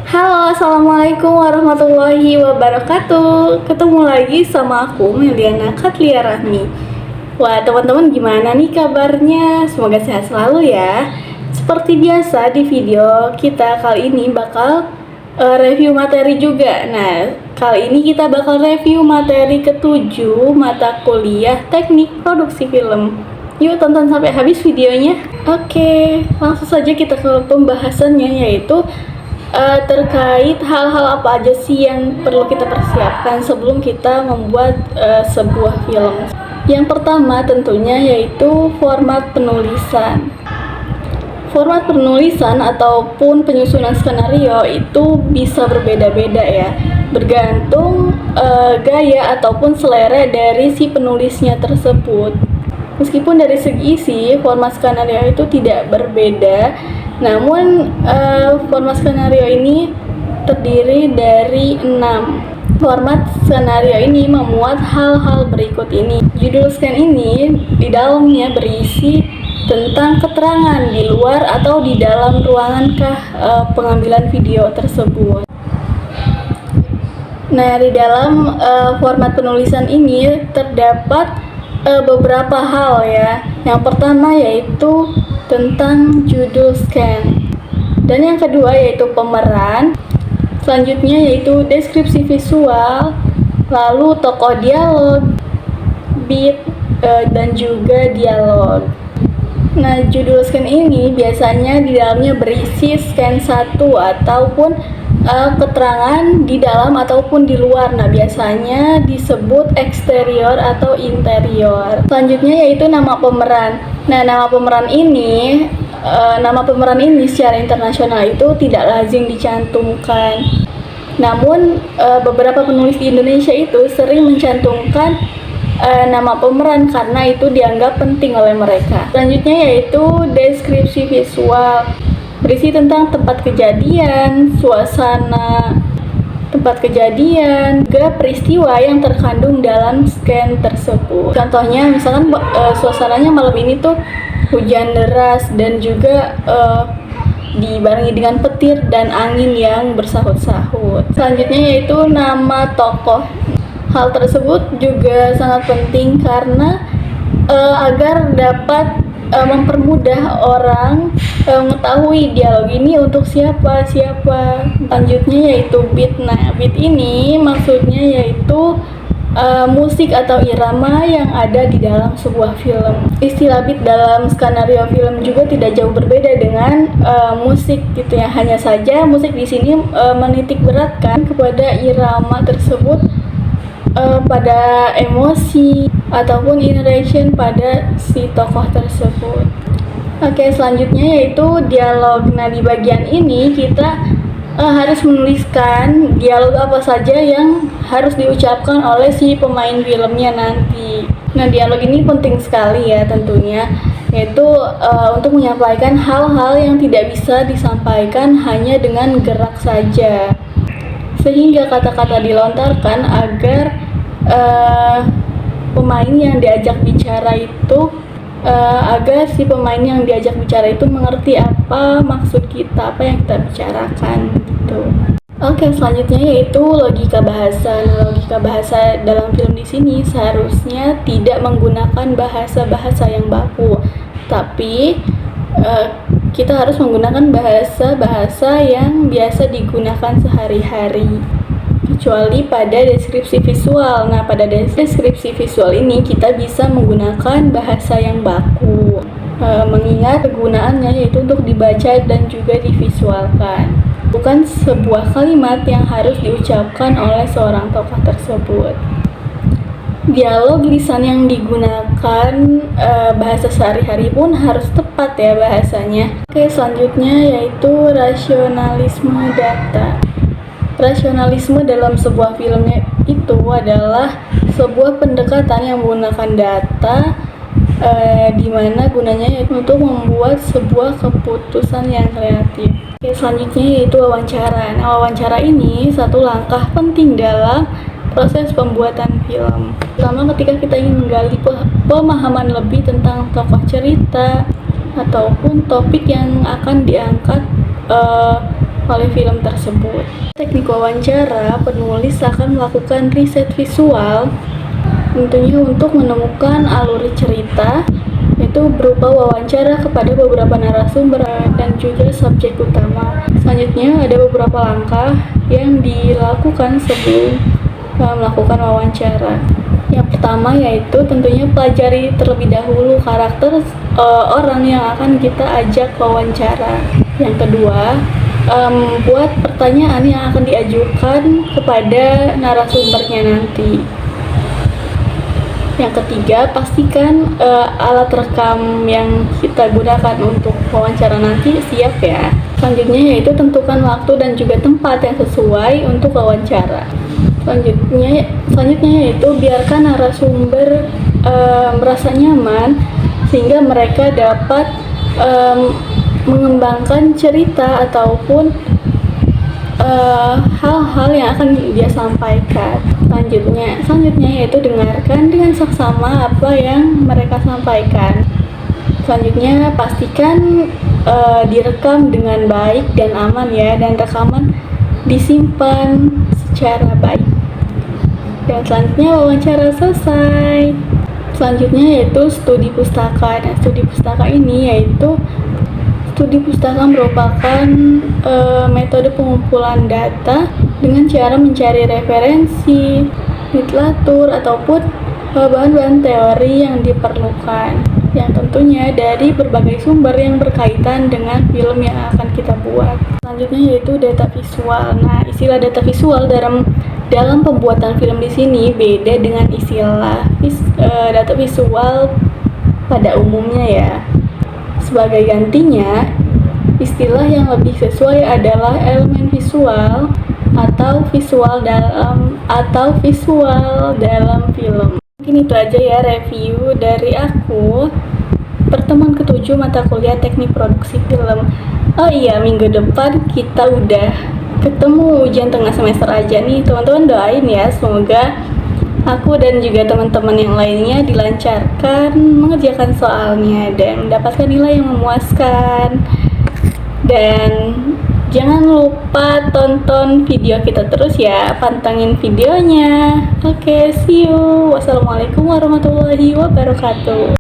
Halo, assalamualaikum warahmatullahi wabarakatuh. Ketemu lagi sama aku, Meliana Katlia Rahmi. Wah, teman-teman gimana nih kabarnya? Semoga sehat selalu ya. Seperti biasa di video kita kali ini bakal review materi juga. Nah, kali ini kita bakal review materi ke-7 mata kuliah Teknik Produksi Film. Yuk tonton sampai habis videonya. Oke, langsung saja kita ke pembahasannya, yaitu terkait hal-hal apa aja sih yang perlu kita persiapkan sebelum kita membuat sebuah film. Yang pertama tentunya yaitu format penulisan. Format penulisan ataupun penyusunan skenario itu bisa berbeda-beda ya, bergantung gaya ataupun selera dari si penulisnya tersebut. Meskipun dari segi isi, format skenario itu tidak berbeda, namun format skenario ini terdiri dari 6. Format skenario ini memuat hal-hal berikut ini. Judul scan ini di dalamnya berisi tentang keterangan di luar atau di dalam ruangankah pengambilan video tersebut. Nah, di dalam format penulisan ini terdapat beberapa hal ya. Yang pertama yaitu tentang judul scan, dan yang kedua yaitu pemeran, selanjutnya yaitu deskripsi visual, lalu tokoh dialog, beat, dan juga dialog. Nah, judul scan ini biasanya di dalamnya berisi scan 1 ataupun keterangan di dalam ataupun di luar. Nah, biasanya disebut eksterior atau interior. Selanjutnya yaitu nama pemeran. Nah, nama pemeran ini secara internasional itu tidak lazim dicantumkan. Namun beberapa penulis di Indonesia itu sering mencantumkan nama pemeran karena itu dianggap penting oleh mereka. Selanjutnya yaitu deskripsi visual, berisi tentang tempat kejadian, suasana tempat kejadian, juga peristiwa yang terkandung dalam scan tersebut. Contohnya misalkan suasananya malam ini tuh hujan deras dan juga dibarengi dengan petir dan angin yang bersahut-sahut. Selanjutnya yaitu nama tokoh. Hal tersebut juga sangat penting karena agar dapat mempermudah orang mengetahui dialog ini untuk siapa. Selanjutnya yaitu beat. Nah, beat ini maksudnya yaitu musik atau irama yang ada di dalam sebuah film. Istilah beat dalam skenario film juga tidak jauh berbeda dengan musik gitu ya. Hanya saja musik di sini menitik beratkan kepada irama tersebut, pada emosi ataupun narration pada si tokoh tersebut. Oke, selanjutnya yaitu dialog. Nah, di bagian ini kita harus menuliskan dialog apa saja yang harus diucapkan oleh si pemain filmnya nanti. Nah, dialog ini penting sekali ya tentunya, yaitu untuk menyampaikan hal-hal yang tidak bisa disampaikan hanya dengan gerak saja, sehingga kata-kata dilontarkan agar pemain yang diajak bicara itu agar si pemain yang diajak bicara itu mengerti apa maksud kita, apa yang kita bicarakan gitu. Oke, selanjutnya yaitu logika bahasa. Logika bahasa dalam film di sini seharusnya tidak menggunakan bahasa-bahasa yang baku, tapi kita harus menggunakan bahasa-bahasa yang biasa digunakan sehari-hari, kecuali pada deskripsi visual. Nah, pada deskripsi visual ini kita bisa menggunakan bahasa yang baku, mengingat kegunaannya yaitu untuk dibaca dan juga divisualkan, bukan sebuah kalimat yang harus diucapkan oleh seorang tokoh tersebut. Dialog lisan yang digunakan bahasa sehari-hari pun harus tepat ya bahasanya. Oke, selanjutnya yaitu rasionalisme data. Rasionalisme dalam sebuah filmnya itu adalah sebuah pendekatan yang menggunakan data, di mana gunanya yaitu untuk membuat sebuah keputusan yang kreatif. Oke, selanjutnya yaitu wawancara. Nah, wawancara ini satu langkah penting dalam proses pembuatan film, terutama ketika kita ingin menggali pemahaman lebih tentang tokoh cerita ataupun topik yang akan diangkat oleh film tersebut. Teknik wawancara, penulis akan melakukan riset visual tentunya untuk menemukan alur cerita, yaitu berupa wawancara kepada beberapa narasumber dan juga subjek utama. Selanjutnya ada beberapa langkah yang dilakukan sebelum melakukan wawancara. Yang pertama yaitu tentunya pelajari terlebih dahulu karakter orang yang akan kita ajak wawancara. Yang kedua, buat pertanyaan yang akan diajukan kepada narasumbernya nanti. Yang ketiga, pastikan alat rekam yang kita gunakan untuk wawancara nanti siap ya. Selanjutnya yaitu tentukan waktu dan juga tempat yang sesuai untuk wawancara. Selanjutnya yaitu biarkan narasumber merasa nyaman sehingga mereka dapat mengembangkan cerita ataupun hal-hal yang akan dia sampaikan. Selanjutnya yaitu dengarkan dengan seksama apa yang mereka sampaikan. Selanjutnya pastikan direkam dengan baik dan aman ya, dan rekaman disimpan secara baik. Dan selanjutnya wawancara selesai. Selanjutnya yaitu studi pustaka. Dan studi pustaka ini yaitu studi pustaka merupakan metode pengumpulan data dengan cara mencari referensi, literatur, ataupun bahan-bahan teori yang diperlukan, yang tentunya dari berbagai sumber yang berkaitan dengan film yang akan kita buat. Selanjutnya yaitu data visual. Nah, istilah data visual dalam pembuatan film di sini beda dengan istilah data visual pada umumnya ya. Sebagai gantinya, istilah yang lebih sesuai adalah elemen visual atau visual dalam film. Mungkin itu aja ya review dari aku. Pertemuan ke-7 mata kuliah teknik produksi film. Oh iya, minggu depan kita udah ketemu ujian tengah semester aja nih. Teman-teman doain ya, semoga aku dan juga teman-teman yang lainnya dilancarkan mengerjakan soalnya dan mendapatkan nilai yang memuaskan. Dan jangan lupa tonton video kita terus ya, pantengin videonya. Oke, see you. Wassalamualaikum warahmatullahi wabarakatuh.